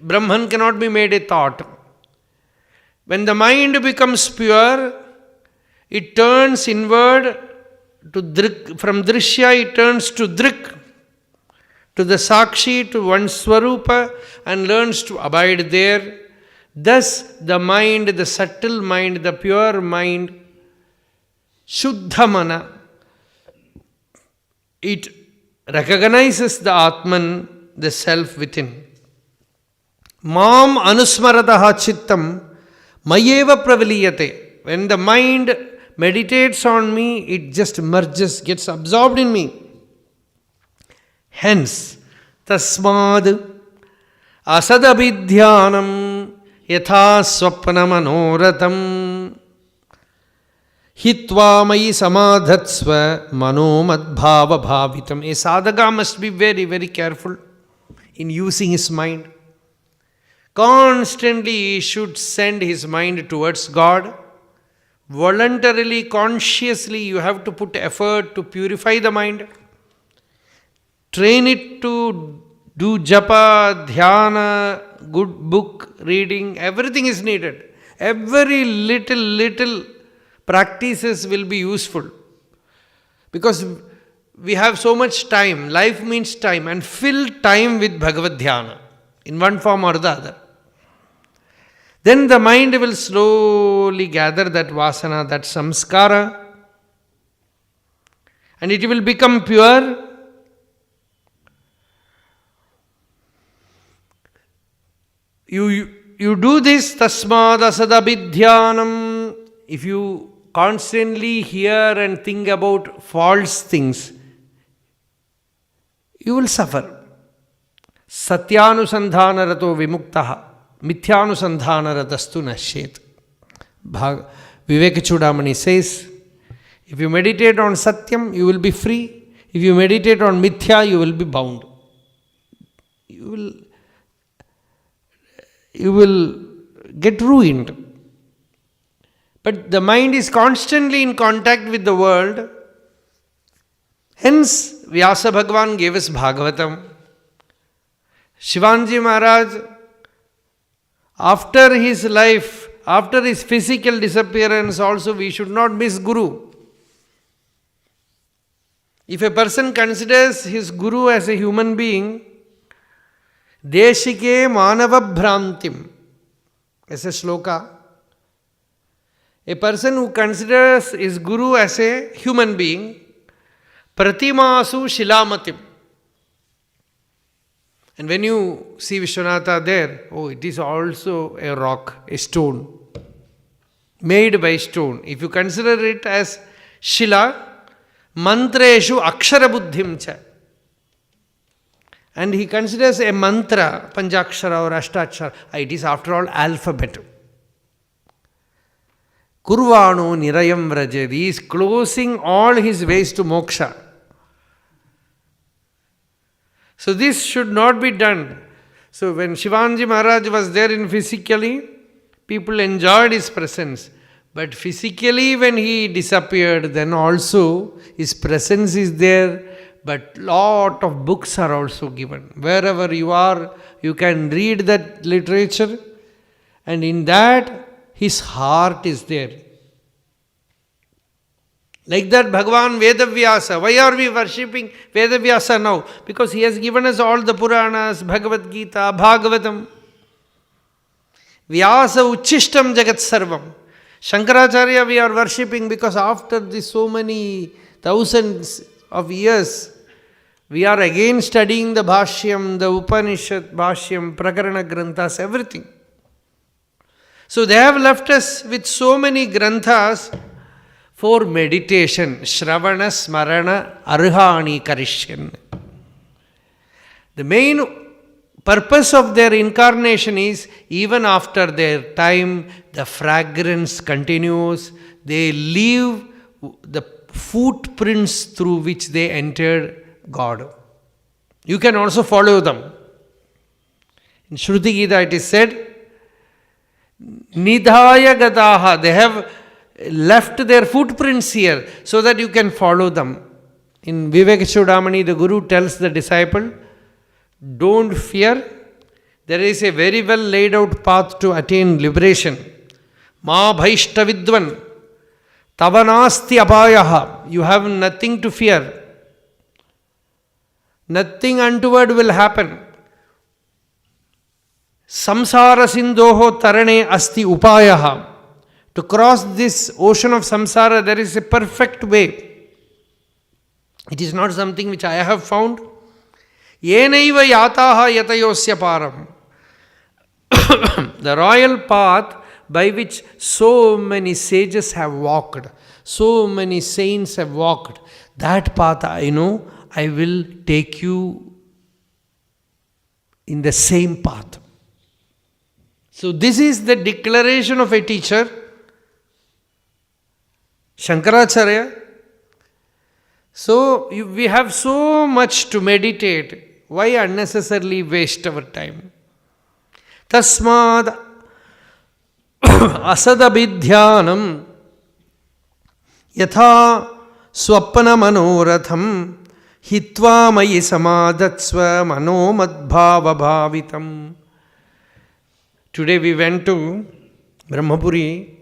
Brahman cannot be made a thought. When the mind becomes pure, it turns inward to drik. From drishya, it turns to drik, to the sakshi, to one's swarupa, and learns to abide there. Thus, the mind, the subtle mind, the pure mind, Shuddha Mana, it recognizes the Atman, the self within. Mam anusmarataha chittam mayeva praviliyate. When the mind meditates on me, it just merges, gets absorbed in me. Hence, tasmad asadabhidhyanam yatha swapna manoratam hitva mayi samadhatsva manomadbhava bhavitam. A sadhaka must be very, very careful in using his mind. Constantly he should send his mind towards God. Voluntarily, consciously, you have to put effort to purify the mind. Train it to do japa, dhyana, good book reading, everything is needed. Every little practices will be useful. Because we have so much time, life means time, and fill time with Bhagavad Dhyana in one form or the other. Then the mind will slowly gather that vasana, that samskara, and it will become pure. You do this, tasmad asadabhidhyanam. If you constantly hear and think about false things, you will suffer. Satyanusandhana rato vimuktaha, mityanusandhana ratastu nashet. Vivekachudamani says, if you meditate on Satyam, you will be free. If you meditate on Mithya, you will be bound. You will get ruined. But the mind is constantly in contact with the world. Hence, Vyasa Bhagavan gave us Bhagavatam. Shivanji Maharaj, after his life, after his physical disappearance also, we should not miss Guru. If a person considers his Guru as a human being, Deshike Manava Bhrantim, as a sloka, a person who considers his Guru as a human being, Pratimasu Shilamatim. And when you see Vishwanatha there, it is also a rock, a stone, made by stone. If you consider it as Shila, Mantreshu Akshara Buddhim cha. And he considers a mantra, Panjakshara or Ashtachara, it is after all alphabet. Kurvano Nirayam Vrajed, he is closing all his ways to moksha. So this should not be done. So when Shivanji Maharaj was there in physically, people enjoyed his presence. But physically when he disappeared, then also his presence is there. But lot of books are also given. Wherever you are, you can read that literature. And in that, his heart is there. Like that Bhagavan Vedavyasa. Why are we worshipping Vedavyasa now? Because he has given us all the Puranas, Bhagavad Gita, Bhagavatam. Vyasa Uchishtam Jagat Sarvam. Shankaracharya we are worshipping because after this so many thousands of years, we are again studying the Bhashyam, the Upanishad, Bhashyam, Prakarana Granthas, everything. So they have left us with so many Granthas for meditation. Shravana, Smarana, Arhani Karishyan. The main purpose of their incarnation is, even after their time, the fragrance continues. They leave the footprints through which they entered God. You can also follow them. In Shruti Gita it is said, Nidhaya Gataha, they have left their footprints here so that you can follow them. In Vivekachudamani, the Guru tells the disciple, don't fear, there is a very well laid out path to attain liberation. Ma bhaishta vidvan, tavanasti apayaha, you have nothing to fear. Nothing untoward will happen. Samsara sindhoho tarane asti upayaha. To cross this ocean of samsara, there is a perfect way. It is not something which I have found. Yenaiva yataha yatayosya param. The royal path by which so many sages have walked, so many saints have walked, that path I know, I will take you in the same path. So this is the declaration of a teacher, Shankaracharya. So we have so much to meditate. Why unnecessarily waste our time? Tasmad asadabhidhyanam yatha swapna manoratham hitva mayi samadatsva manomadbhava bhavitam. Today we went to Brahmapuri.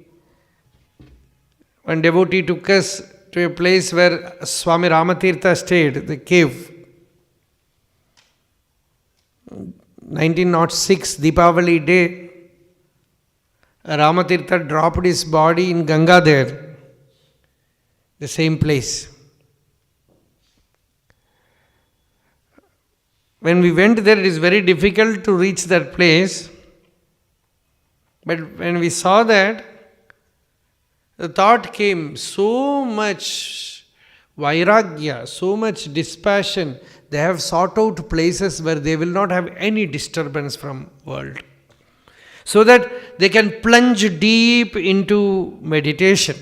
One devotee took us to a place where Swami Ramatirtha stayed, the cave. 1906, Deepavali day. Ramatirtha dropped his body in Ganga there, the same place. When we went there, it is very difficult to reach that place. But when we saw that, the thought came, so much vairagya, so much dispassion. They have sought out places where they will not have any disturbance from world, so that they can plunge deep into meditation.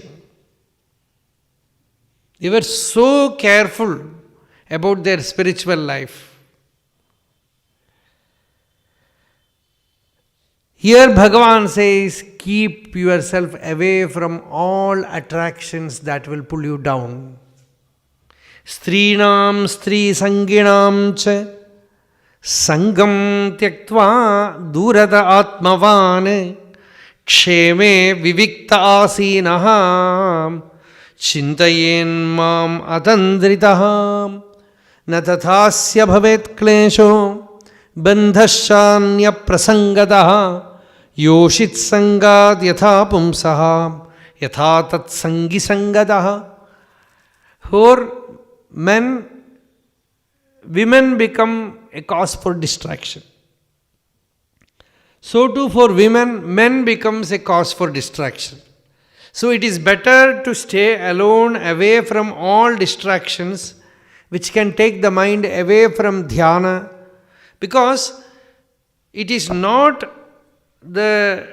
They were so careful about their spiritual life. Here Bhagavan says, keep yourself away from all attractions that will pull you down. Strinam stri sanginam cha sangam tyaktva durata atmavan ksheme vivikta asinaha chintayen mam atandritaham na tathasya bhavet klesho bandhashanya prasangataha yoshit sangad yatha pumsaha yatha tat sangi sangataha. For women become a cause for distraction. So too for women, men becomes a cause for distraction. So it is better to stay alone, away from all distractions which can take the mind away from dhyana, because it is not the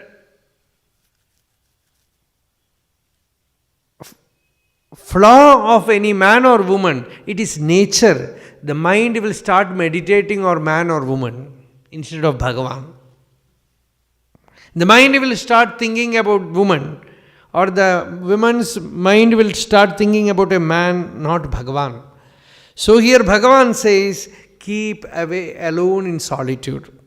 flaw of any man or woman, it is nature. The mind will start meditating on man or woman instead of Bhagavan. The mind will start thinking about woman, or the woman's mind will start thinking about a man, not Bhagavan. So here Bhagavan says, keep away alone in solitude.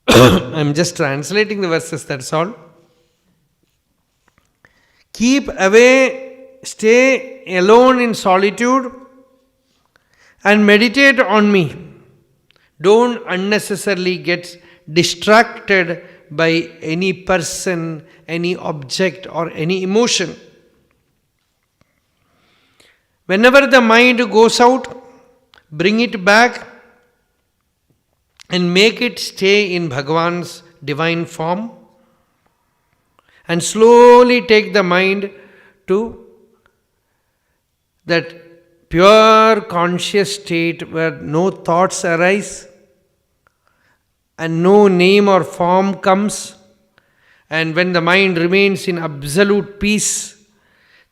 I am just translating the verses, that's all. Keep away, stay alone in solitude and meditate on me. Don't unnecessarily get distracted by any person, any object, or any emotion. Whenever the mind goes out, bring it back and make it stay in Bhagavan's divine form, and slowly take the mind to that pure conscious state where no thoughts arise and no name or form comes, and when the mind remains in absolute peace,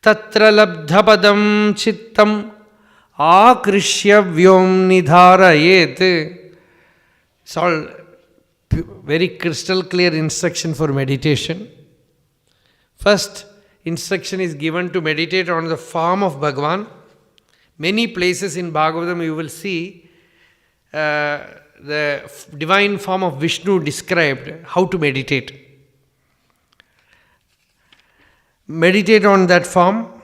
tatra labdhapadam chittam akrishya vyom nidharayet. It's all very crystal clear instruction for meditation. First instruction is given to meditate on the form of Bhagavan. Many places in Bhagavatam you will see the divine form of Vishnu described, how to meditate. Meditate on that form.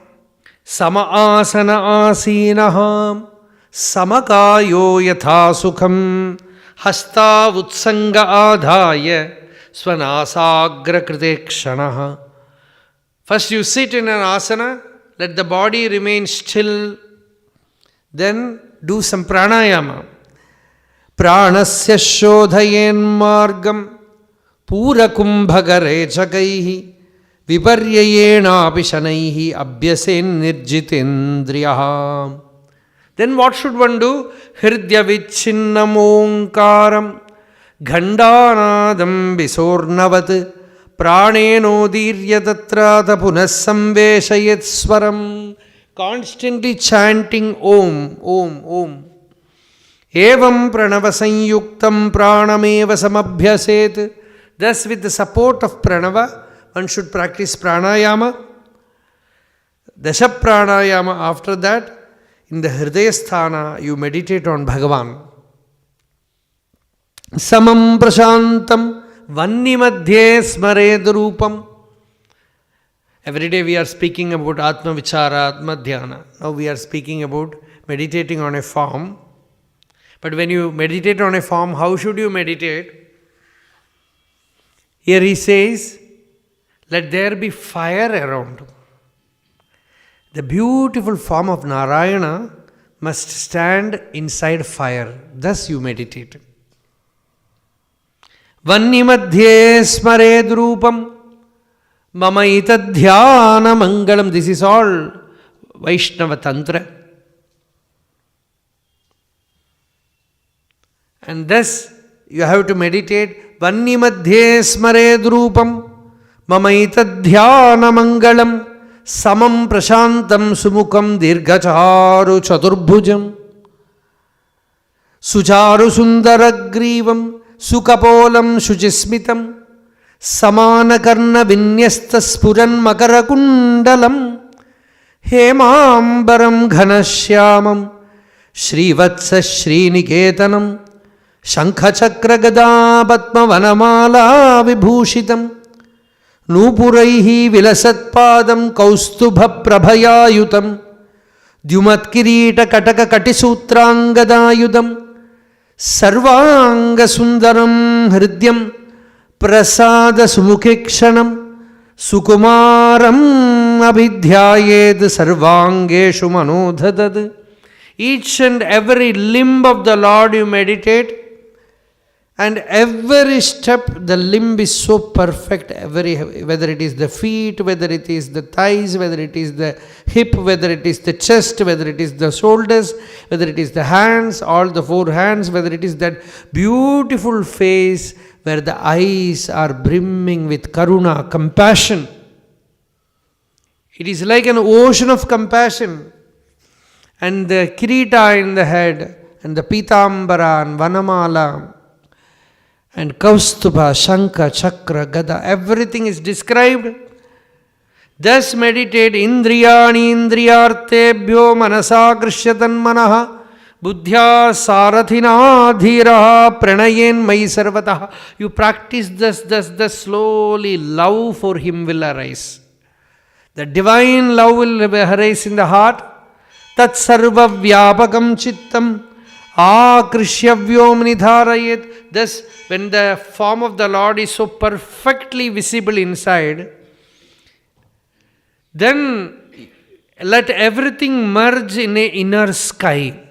Sama asana asinaham samakayo yatha sukham hasta vutsanga adhaya swanasagra krite kshanaha. First you sit in an asana, let the body remain still, then do some pranayama. Pranasya shodhayen margam purakumbhagare chakaihi viparyayena apishanaihi abhyasen nirjitendriyaha. Then what should one do? Hridya vichinnam omkaram ghandanadam visornavat praneno dirya tatrata punasamveshayet swaram. Constantly chanting Om, Om, Om. Evam pranava sanyuktam pranameva samabhyaset. Thus with the support of pranava, one should practice pranayama. Dasha pranayama. After that, in the Hridayasthana, you meditate on Bhagavan. Samam prashantam vanni madhye smared rupam. Every day we are speaking about Atma Vichara, Atma Dhyana. Now we are speaking about meditating on a form. But when you meditate on a form, how should you meditate? Here he says, Let there be fire around. The beautiful form of Narayana must stand inside fire. Thus you meditate. Vanni madhye smared rupam mamaita dhyana mangalam. This is all Vaishnava Tantra. And thus you have to meditate. Vanni madhye smared rupam mamaita dhyana mangalam samam prashantam sumukam dirghacharu chaturbhujam sucharu sundaragrivam sukapolam shuchismitam samanakarna vinyasta spuran makarakundalam hemambaram ghanashyamam srivatsa sriniketanam shankachakra gada patma vanamala vibhushitam Nupuraihi vilasatpadam kaustubha prabhayayutam Dyumatkirita kataka katisutrangadayudam Sarvanga sundaram hridyam prasada sumukekshanam Sukumaram abhidhyayed sarvangeshu manodhadad. Each and every limb of the Lord you meditate, and every step, the limb is so perfect, whether it is the feet, whether it is the thighs, whether it is the hip, whether it is the chest, whether it is the shoulders, whether it is the hands, all the four hands, whether it is that beautiful face where the eyes are brimming with karuna, compassion. It is like an ocean of compassion. And the kirita in the head, and the pitambara and vanamala, and Kaustubha, Shankha, Chakra, Gada, everything is described. Thus meditate indriyani indriyartebhyo manasa krishyatan manaha buddhya sarathina dhiraha pranayen mai sarvatah. You practice thus, slowly love for him will arise. The divine love will arise in the heart. Tat sarva vyapakam chittam akrishyavyo nidharayet. Thus, when the form of the Lord is so perfectly visible inside, then let everything merge in an inner sky.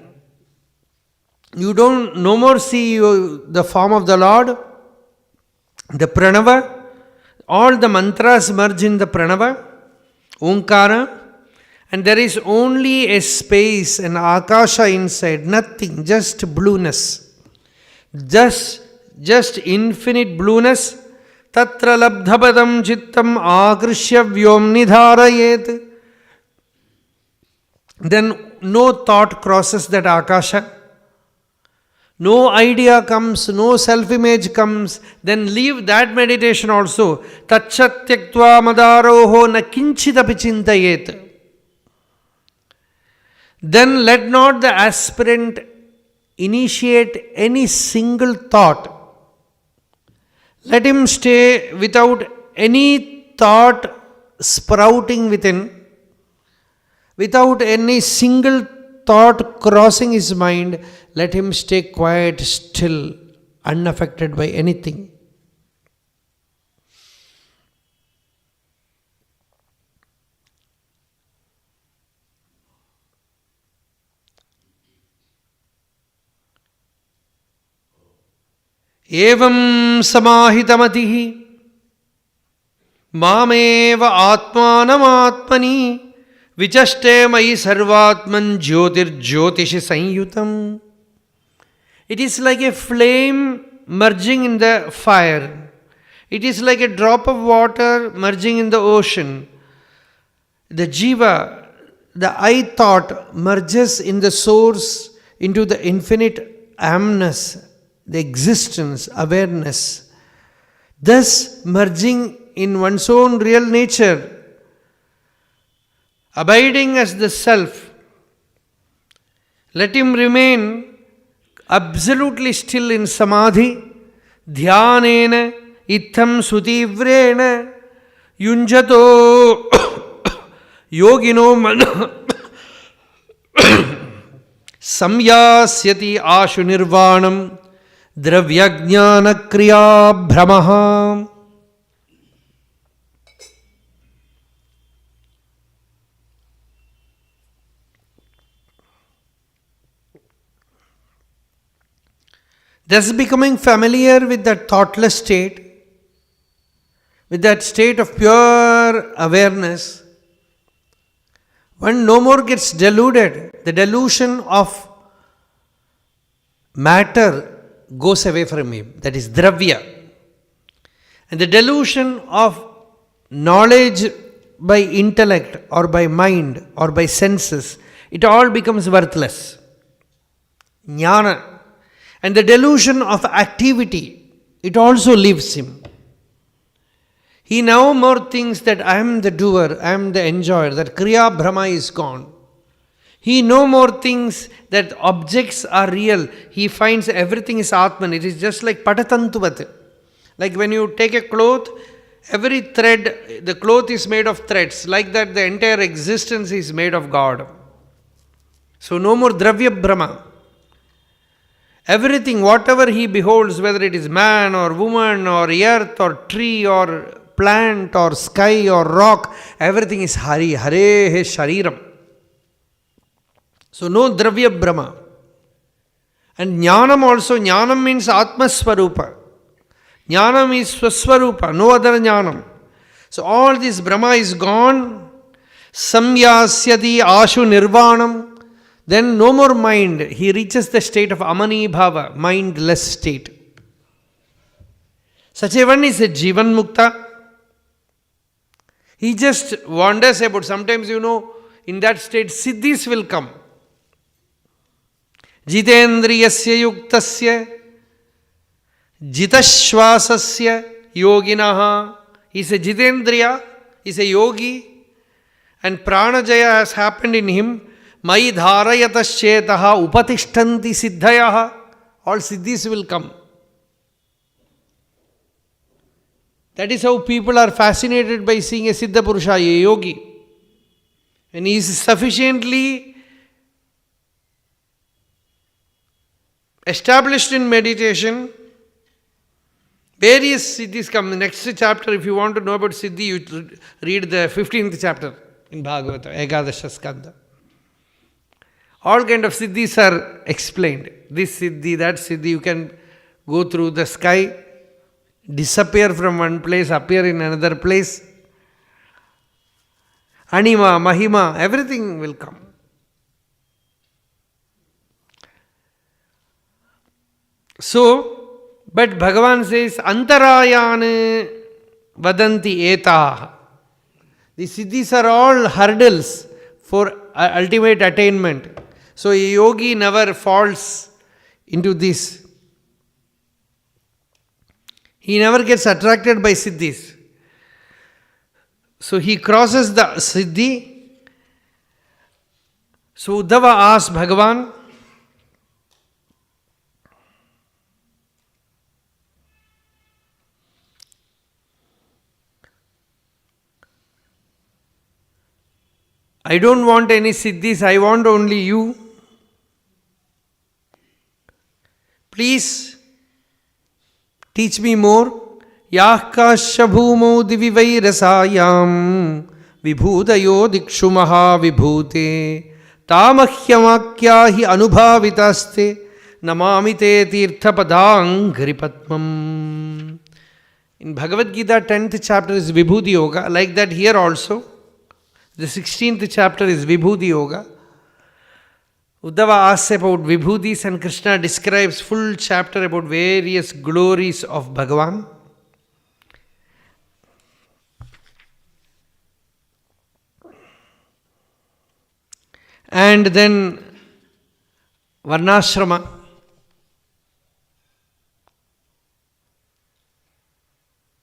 You don't no more see the form of the Lord, the pranava, all the mantras merge in the pranava, Omkara, and there is only a space, an akasha inside, nothing, just blueness. Just infinite blueness. Tatra labdhapadam chittam akrishyavyo nidharayet. Then no thought crosses that akasha. No idea comes, no self-image comes. Then leave that meditation also. Tachatyaktva madaroho na kinchidapi chintayet. Then let not the aspirant initiate any single thought. Let him stay without any thought sprouting within, without any single thought crossing his mind. Let him stay quiet, still, unaffected by anything. Evam samahitamatihi mameva atmanam vichaste mai sarvatman jyotir jyotishi sanyutam. It is like a flame merging in the fire. It is like a drop of water merging in the ocean. The jiva, the I thought merges in the source into the infinite amness, the existence, awareness, thus merging in one's own real nature, abiding as the self. Let him remain absolutely still in samadhi, dhyanena itham sutivrena yunjato yogino mana samyasyati ashu nirvanam Dravyajnana kriya brahmaha. Thus becoming familiar with that thoughtless state, with that state of pure awareness, one no more gets deluded. The delusion of matter goes away from him. That is dravya. And the delusion of knowledge by intellect or by mind or by senses, it all becomes worthless. Jnana. And the delusion of activity, it also leaves him. He now more thinks that I am the doer, I am the enjoyer, that Kriya Brahma is gone. He no more thinks that objects are real. He finds everything is Atman. It is just like Patatantuvat. Like when you take a cloth, every thread, the cloth is made of threads. Like that, the entire existence is made of God. So no more Dravya Brahma. Everything, whatever he beholds, whether it is man or woman or earth or tree or plant or sky or rock, everything is Hari, Hare Shariram. So no Dravya Brahma. And Jnanam also, Jnanam means Atma Swarupa. Jnanam is Swaswarupa, no other Jnanam. So all this Brahma is gone. Samyasyadi Ashu Nirvanam. Then no more mind. He reaches the state of Amani Bhava, mindless state. Such a one is a Jivan Mukta. He just wanders about. Sometimes, in that state, Siddhis will come. Jitendriyasya yuktasya jitashvasasya yoginaha. He is a Jitendriya, he is a yogi, and Pranajaya has happened in him. Mai dharayatascetaha upatishtanti siddhayaha. All siddhis will come. That is how people are fascinated by seeing a Siddha Purusha, a yogi. When he is sufficiently established in meditation, various siddhis come. The next chapter, if you want to know about siddhi, you read the 15th chapter in Bhagavata, Ekadasha Skanda. All kind of siddhis are explained. This siddhi, that siddhi, you can go through the sky, disappear from one place, appear in another place. Anima, Mahima, everything will come. So, but Bhagavan says, Antarayane vadanti etaha. The siddhis are all hurdles for ultimate attainment. So a yogi never falls into this. He never gets attracted by siddhis. So he crosses the siddhi. So Uddhava asked Bhagavan, I don't want any siddhis, I want only you. Please teach me more. Yahkasya bhumau divivairasayam vibhudayo dikshu maha vibhute tamahyamakkya hi anubhavitaste namamite tirthapadang gripatmam. In Bhagavad Gita 10th chapter is Vibhuti Yoga. Like that here also. The 16th chapter is Vibhuti Yoga. Uddhava asks about Vibhutis and Krishna describes full chapter about various glories of Bhagavan. And then Varnashrama.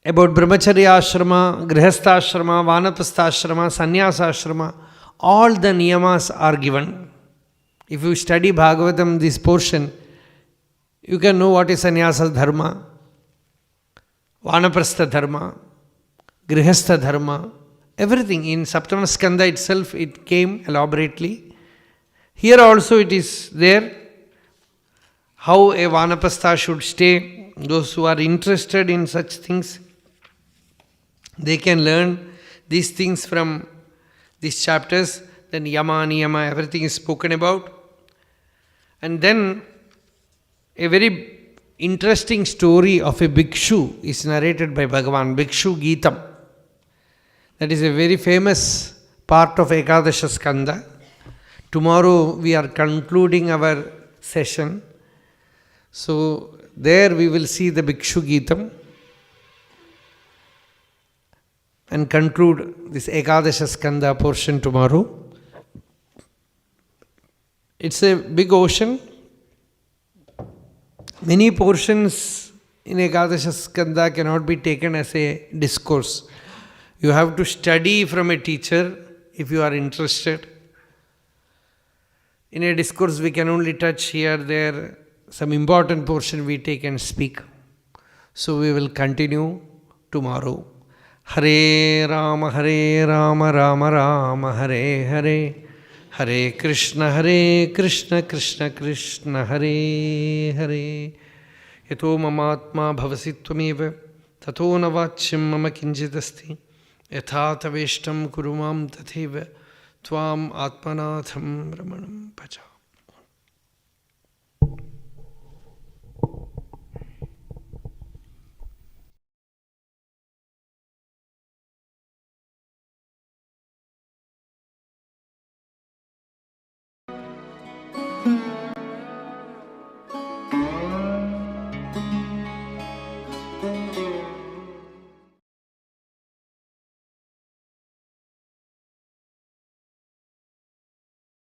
About Brahmacharya Ashrama, Grihastha Ashrama, Vanapastha Ashrama, Sannyasa Ashrama, all the niyamas are given. If you study Bhagavatam, this portion, you can know what is Sannyasa Dharma, Vanaprastha Dharma, Grihastha Dharma, everything. In Saptama Skanda itself, it came elaborately. Here also it is there, how a Vanapastha should stay. Those who are interested in such things, they can learn these things from these chapters. Then Yama, Niyama, everything is spoken about. And then a very interesting story of a bhikshu is narrated by Bhagavan, Bhikshu Geetam. That is a very famous part of Ekadasha Skanda. Tomorrow we are concluding our session. So there we will see the Bhikshu Geetam and conclude this Ekadasha Skanda portion tomorrow. It's a big ocean. Many portions in Ekadasha Skanda cannot be taken as a discourse. You have to study from a teacher if you are interested. In a discourse we can only touch here, there, some important portion we take and speak. So we will continue tomorrow. Hare Rama, Rama Rama, Hare Hare. Hare Krishna, Krishna Krishna, Hare Hare. Yato mamatma bhavasi tvameva, tato navachyam mama kinjidasti, yatha taveshtam kurumam tatheva, tvam atmanatham ramanam pacha.